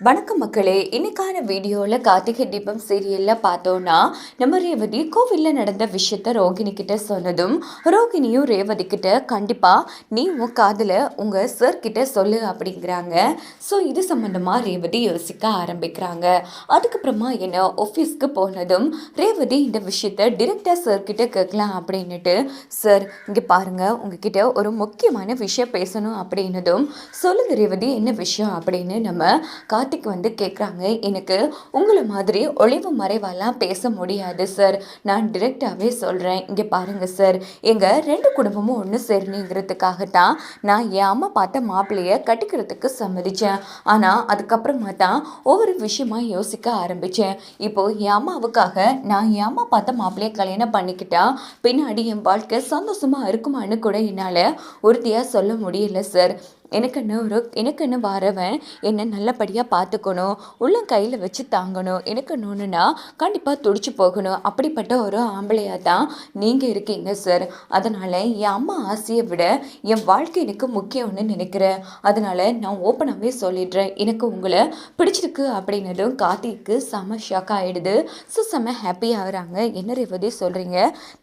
வணக்கம் மக்களே. இன்னைக்கான வீடியோவில் கார்த்திகை தீபம் சீரியலில் பார்த்தோன்னா நம்ம ரேவதி கோவிலில் நடந்த விஷயத்த ரோகிணி கிட்ட சொன்னதும் ரோகிணியும் ரேவதி கிட்ட கண்டிப்பாக நீ உன் காதில் உங்கள் சார் கிட்ட சொல்லு அப்படிங்கிறாங்க. ஸோ இது சம்மந்தமாக ரேவதி யோசிக்க ஆரம்பிக்கிறாங்க. அதுக்கப்புறமா என்ன ஆஃபீஸ்க்கு போனதும் ரேவதி இந்த விஷயத்த டிரெக்டாக சார் கிட்ட கேட்கலாம் அப்படின்னுட்டு, சார் இங்கே பாருங்கள் உங்ககிட்ட ஒரு முக்கியமான விஷயம் பேசணும் அப்படின்னதும், சொல்லுங்க ரேவதி என்ன விஷயம் அப்படின்னு நம்ம கார்த்திக் கேட்குறாங்க. எனக்கு உங்களை மாதிரி ஒளிவு மறைவாலாம் பேச முடியாது சார், நான் டிரெக்டாகவே சொல்கிறேன். இங்கே பாருங்கள் சார், எங்கள் ரெண்டு குடும்பமும் ஒன்று சேரணுங்கிறதுக்காகத்தான் நான் என் அம்மா பார்த்த மாப்பிள்ளையை கட்டிக்கிறதுக்கு சம்மதித்தேன். ஆனால் அதுக்கப்புறமா தான் ஒவ்வொரு விஷயமா யோசிக்க ஆரம்பித்தேன். இப்போது என் அம்மாவுக்காக நான் என் அம்மா பார்த்த மாப்பிள்ளையை கல்யாணம் பண்ணிக்கிட்டா பின்னாடி என் வாழ்க்கை சந்தோஷமாக இருக்குமான்னு கூட என்னால் உறுதியாக சொல்ல முடியல சார். எனக்குன்னு வரவன் என்னை நல்லபடியாக பார்த்துக்கணும், உள்ளம் கையில் வச்சு தாங்கணும், எனக்கு ஒன்றுனா கண்டிப்பாக துடிச்சு போகணும். அப்படிப்பட்ட ஒரு ஆம்பளையாக தான் நீங்கள் இருக்கீங்க சார். அதனால் என் அம்மா ஆசையை விட என் வாழ்க்கை எனக்கு முக்கியம்னு நினைக்கிறேன். அதனால் நான் ஓப்பனாகவே சொல்லிடுறேன், எனக்கு உங்களை பிடிச்சிருக்கு அப்படின்னதும் கார்த்திக்கு செம ஷாக் ஆகிடுது. ஸோ செம ஹாப்பி ஆகுறாங்க. என்ன ரேவதி சொல்கிறீங்க,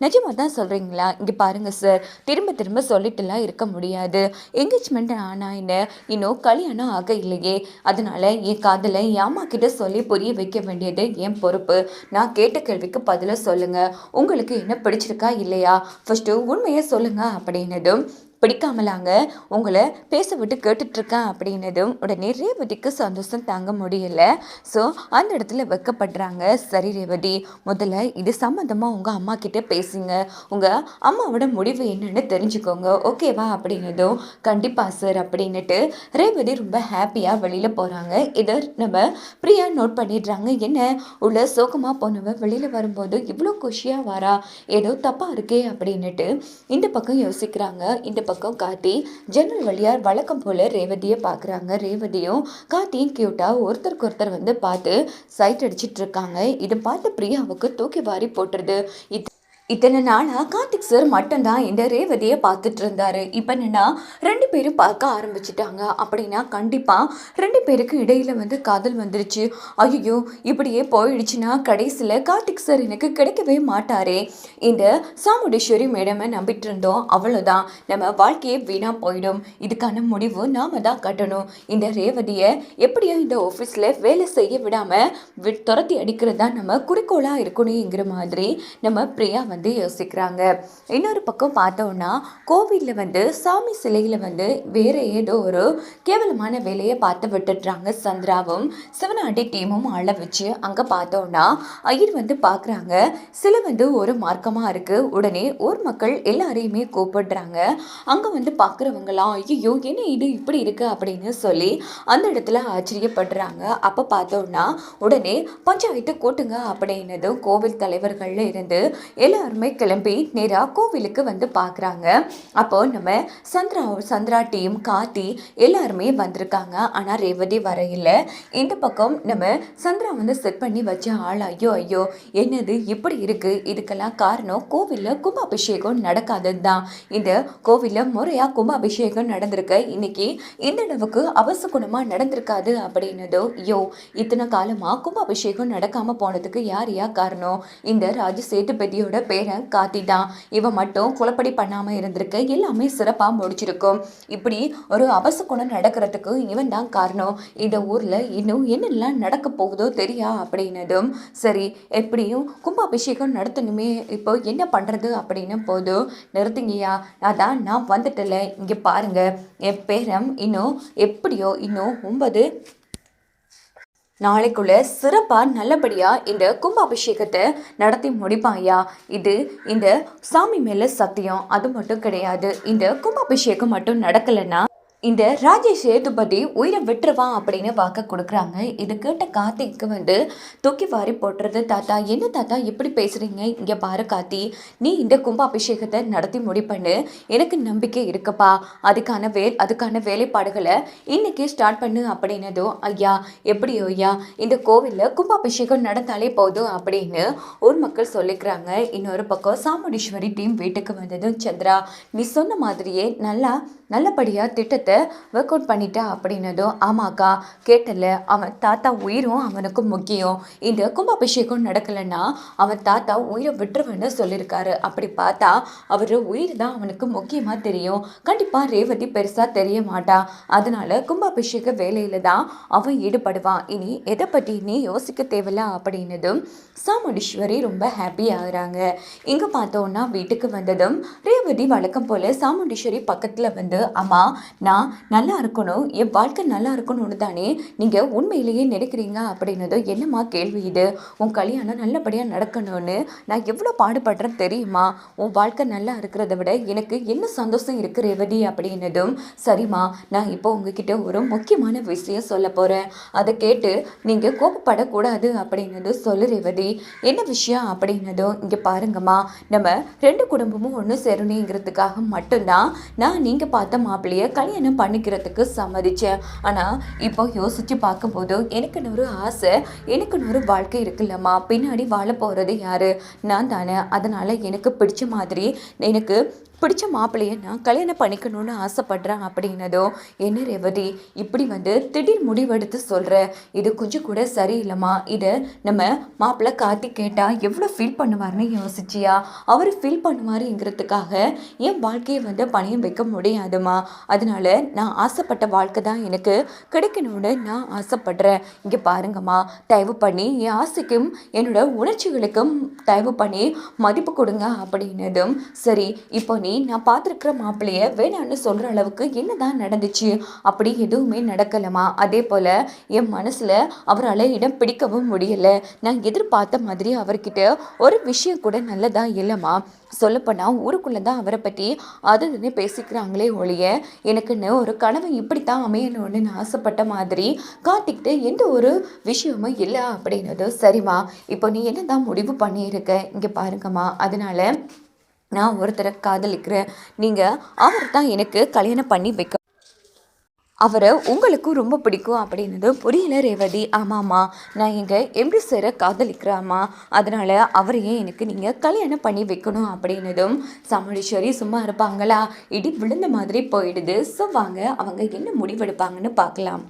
நிஜமாக தான் சொல்கிறீங்களா? இங்கே பாருங்கள் சார், திரும்ப திரும்ப சொல்லிட்டுலாம் இருக்க முடியாது. என்கேஜ்மெண்ட் நான் என்ன இன்னும் கல்யாணம் ஆக இல்லையே, அதனால என் காதலை என் அம்மா கிட்ட சொல்லி புரிய வைக்க வேண்டியது என் பொறுப்பு. நான் கேட்ட கேள்விக்கு பதில சொல்லுங்க, உங்களுக்கு என்ன பிடிச்சிருக்கா இல்லையா, ஃபர்ஸ்ட் உண்மையை சொல்லுங்க அப்படின்னதும், பிடிக்காமலாங்க உங்களை பேச விட்டு கேட்டுட்ருக்கேன் அப்படின்னதும் உடனே ரேவதிக்கு சந்தோஷம் தாங்க முடியல. ஸோ அந்த இடத்துல வைக்கப்படுறாங்க. சரி ரேவதி, முதல்ல இது சம்மந்தமாக உங்கள் அம்மா கிட்டே பேசுங்க, உங்கள் அம்மாவோட முடிவு என்னன்னு தெரிஞ்சுக்கோங்க, ஓகேவா அப்படின்னதும், கண்டிப்பாக சார் அப்படின்னுட்டு ரேவதி ரொம்ப ஹாப்பியாக வெளியில் போகிறாங்க. இதை நம்ம பிரியா நோட் பண்ணிடுறாங்க. என்ன உள்ள சோகமாக போனவ வெளியில் வரும்போது இவ்வளோ குஷியாக வரா, ஏதோ தப்பாக இருக்கே அப்படின்னுட்டு இந்த பக்கம் யோசிக்கிறாங்க. இந்த பக்கம் கார்த்தி ஜன்னல் வழியாக வழக்கம் போல ரேவதியை பார்க்குறாங்க. ரேவதியும் கார்த்தியும் கியூட்டாக ஒருத்தருக்கு ஒருத்தர் பார்த்து சைட் அடிச்சிட்டு இருக்காங்க. இதை பார்த்து பிரியாவுக்கு தூக்கி வாரி போட்டுருது. இத்தனை நாளாக கார்த்திக் சார் மட்டும்தான் இந்த ரேவதியை பார்த்துட்டு இருந்தாரு. இப்போ என்னன்னா ரெண்டு பேரும் பார்க்க ஆரம்பிச்சிட்டாங்க. அப்படின்னா கண்டிப்பாக ரெண்டு பேருக்கு இடையில் காதல் வந்துருச்சு. ஐயோ இப்படியே போயிடுச்சுன்னா கடைசியில் கார்த்திக் சார் எனக்கு கிடைக்கவே மாட்டாரே. இந்த சாமுண்டீஸ்வரி மேடமை நம்பிட்டு இருந்தோம், அவ்வளோதான், நம்ம வாழ்க்கையே வீணாக போயிடும். இதுக்கான முடிவு நாம் தான் கட்டணும். இந்த ரேவதியை எப்படியோ இந்த ஆஃபீஸில் வேலை செய்ய விடாமல் துரத்தி அடிக்கிறது தான் நம்ம குறிக்கோளாக இருக்கணுங்கிற மாதிரி நம்ம பிரியா யோசிக்கிறாங்க. இன்னொரு பக்கம் பார்த்தோம்னா கோவிலில் சாமி சிலையில் வேற ஏதோ ஒரு கேவலமான வேலையை பார்த்து விட்டுடுறாங்க. சந்திராவும் சிவனாண்டி டீமும் ஆள வச்சு அங்கே பார்த்தோம்னா ஐயர் பார்க்குறாங்க. சிலை ஒரு மார்க்கமாக இருக்குது. உடனே ஊர் மக்கள் எல்லாரையுமே கூப்பிடுறாங்க. அங்கே பார்க்குறவங்களாம் ஐயோ என்ன இது இப்படி இருக்குது அப்படின்னு சொல்லி அந்த இடத்துல ஆச்சரியப்படுறாங்க. அப்போ பார்த்தோம்னா உடனே பஞ்சாயத்து கூட்டுங்க அப்படின்னதும் கோவில் தலைவர்கள் இருந்து எல்லாருமே கிளம்பி நேராக கோவிலுக்கு பார்க்குறாங்க. அப்போ நம்ம சந்திரா டீம் கார்த்தி எல்லாருமே வந்திருக்காங்க. ஆனால் ரேவதி வரையில். இந்த பக்கம் நம்ம சந்திரா செட் பண்ணி வச்ச ஆள் ஐயோ என்னது இப்படி இருக்கு, இதுக்கெல்லாம் காரணம் கோவிலில் கும்பாபிஷேகம் நடக்காதது தான். இந்த கோவிலில் முறையாக கும்பாபிஷேகம் நடந்திருக்க இன்னைக்கு இந்த அளவுக்கு அவசகுணமாக நடந்திருக்காது அப்படின்னதோ. இத்தனை காலமாக கும்பாபிஷேகம் நடக்காமல் போனதுக்கு யார் காரணம்? இந்த ராஜ சேதுபதியோட பேரன் கார்த்தி தான். இவன் மட்டும் குழப்படி பண்ணாமல் இருந்திருக்க எல்லாமே சிறப்பாக முடிச்சிருக்கும். இப்படி ஒரு அவசகுணம் நடக்கிறதுக்கு இவன் தான் காரணம். இந்த ஊரில் இன்னும் என்னெல்லாம் நடக்க போகுதோ தெரியா அப்படின்னதும், சரி எப்படியும் கும்பாபிஷேகம் நடத்தணுமே, இப்போ என்ன பண்ணுறது அப்படின்னு போதும், நிறுத்துங்கய்யா, அதான் நான் வந்துட்டல, இங்கே பாருங்க என் பேரன் இன்னும் எப்படியோ இன்னும் 9 நாளைக்குள்ள சிறப்பாக நல்லபடியாக இந்த கும்பாபிஷேகத்தை நடத்தி முடிப்பாயா. இது இந்த சாமி மேலே சத்தியம். அது மட்டும் கிடையாது, இந்த கும்பாபிஷேகம் மட்டும் நடக்கலைன்னா இந்த ராஜேஷ் சேதுபதி உயிரை விட்டுருவான் அப்படின்னு வாக்க கொடுக்குறாங்க. இது கேட்ட கார்த்திக்கு தூக்கி வாரி போட்டுறது. தாத்தா என்ன தாத்தா இப்படி பேசுகிறீங்க, இங்கே பாரு கார்த்தி, நீ இந்த கும்பாபிஷேகத்தை நடத்தி முடிப்பண்ணு, எனக்கு நம்பிக்கை இருக்குப்பா, அதுக்கான வேலைப்பாடுகளை இன்னைக்கு ஸ்டார்ட் பண்ணு அப்படின்னதும், ஐயா எப்படியோ ஐயா இந்த கோவிலில் கும்பாபிஷேகம் நடந்தாலே போதும் அப்படின்னு ஊர் மக்கள் சொல்லிக்கிறாங்க. இன்னொரு பக்கம் சாமுண்டீஸ்வரி டீம் வீட்டுக்கு வந்ததும், சந்திரா நீ சொன்ன மாதிரியே நல்லபடியாக திட்டத்தை விஷயத்த ஒர்க் அவுட் பண்ணிட்டா அப்படின்னதும், ஆமாக்கா கேட்டல, அவன் தாத்தா உயிரும் அவனுக்கு முக்கியம். இந்த கும்பாபிஷேகம் நடக்கலைன்னா அவன் தாத்தா உயிரை விட்டுருவேன்னு சொல்லியிருக்காரு. அப்படி பார்த்தா அவர் உயிர் தான் அவனுக்கு முக்கியமாக தெரியும். கண்டிப்பாக ரேவதி பெருசாக தெரிய மாட்டா. அதனால கும்பாபிஷேக வேலையில தான் அவன் ஈடுபடுவான். இனி எதை பற்றி நீ யோசிக்க தேவையில்ல அப்படின்னதும் சாமுண்டீஸ்வரி ரொம்ப ஹாப்பி ஆகுறாங்க. இங்கே பார்த்தோன்னா வீட்டுக்கு வந்ததும் ரேவதி வழக்கம் போல் சாமுண்டீஸ்வரி பக்கத்தில் வந்து, அம்மா நான் நல்லா இருக்கணும், என் வாழ்க்கை நல்லா இருக்கணும்னு தானே நீங்கள் உண்மையிலேயே நினைக்கிறீங்க அப்படின்னதும், என்னம்மா கேள்வி இது, உன் கல்யாணம் நல்லபடியாக நடக்கணும்னு நான் எவ்வளோ பாடுபடுறேன் தெரியுமா, உன் வாழ்க்கை நல்லா இருக்கிறத விட எனக்கு என்ன சந்தோஷம் இருக்குது ரேவதி அப்படின்னதும், சரிம்மா நான் இப்போ உங்ககிட்ட ஒரு முக்கியமான விஷயம் சொல்ல போகிறேன், அதை கேட்டு நீங்கள் கோபப்படக்கூடாது அப்படின்னது சொல்லு ரேவதி. என்ன விஷயம் அப்படின்னதும், இங்கே பாருங்கம்மா, நம்ம 2 குடும்பமும் ஒன்று சேரணுங்கிறதுக்காக மட்டும்தான் நான் நீங்கள் பார்த்த மாப்பிள்ளைய கல்யாணம் பண்ணிக்கிறதுக்கு சம்மதிச்சேன். ஆனால் இப்போ யோசித்து பார்க்கும்போது எனக்குன்னு ஒரு ஆசை, எனக்குன்னு ஒரு வாழ்க்கை இருக்குல்லம்மா, பின்னாடி வாழ போகிறது யார், நான் தானே. அதனால் எனக்கு பிடிச்ச மாதிரி எனக்கு பிடிச்ச மாப்பிள்ளையை நான் கல்யாணம் பண்ணிக்கணும்னு ஆசைப்படுறேன் அப்படின்னதோ, என்ன ரேவதி இப்படி வந்து திடீர் முடிவெடுத்து சொல்கிற, இது கொஞ்சம் கூட சரியில்லைம்மா, இதை நம்ம மாப்பிள்ளை கார்த்திக் கேட்டால் எவ்வளோ ஃபீல் பண்ணுவார்னு யோசிச்சியா, அவர் ஃபீல் பண்ணுவாருங்கிறதுக்காக என் வாழ்க்கையை வந்து பணியம் வைக்க முடியாதுமா, அதனால நான் ஆசைப்பட்ட வாழ்க்கை தான் எனக்கு கிடைக்கணும்னு நான் ஆசைப்படுறேன். இங்கே பாருங்கம்மா, தயவு பண்ணி என் ஆசைக்கும் என்னோட உணர்ச்சிகளுக்கும் தயவு பண்ணி மதிப்பு கொடுங்க அப்படின்னதும், சரி இப்போ நான் பார்த்துருக்கிற மாப்பிள்ளைய வேணான்னு சொல்கிற அளவுக்கு என்னதான் நடந்துச்சு, அப்படி எதுவுமே நடக்கலமா, அதே போல் என் மனசில் அவரால் இடம் பிடிக்கவும் முடியலை, நான் எதிர்பார்த்த மாதிரி அவர்கிட்ட ஒரு விஷயம் கூட நல்லதா இல்லைம்மா, சொல்லப்போனால் ஊருக்குள்ளே தான் அவரை பற்றி அதுன்னு பேசிக்கிறாங்களே ஒழிய எனக்குன்னு ஒரு கனவு இப்படித்தான் அமையணும்னு நான் ஆசைப்பட்ட மாதிரி காட்டிக்கிட்டு எந்த ஒரு விஷயமும் இல்லை அப்படின்னது, சரிம்மா இப்போ நீ என்ன தான் முடிவு பண்ணியிருக்க, இங்கே பாருங்கம்மா, அதனால் நான் ஒருத்தரை காதலிக்கிறேன், நீங்கள் அவர் தான் எனக்கு கல்யாணம் பண்ணி வைக்க, அவரை உங்களுக்கும் ரொம்ப பிடிக்கும் அப்படின்னது புரியல ரேவதி. ஆமாம்மா, நான் எங்கள் எப்படி சாரை காதலிக்கிறாம்மா, அதனால் அவரையே எனக்கு நீங்கள் கல்யாணம் பண்ணி வைக்கணும் அப்படின்னதும் சாமுண்டீஸ்வரி சும்மா இருப்பாங்களா, இடி விழுந்த மாதிரி போயிடுது. ஸோ வாங்க அவங்க என்ன முடிவெடுப்பாங்கன்னு பார்க்கலாம்.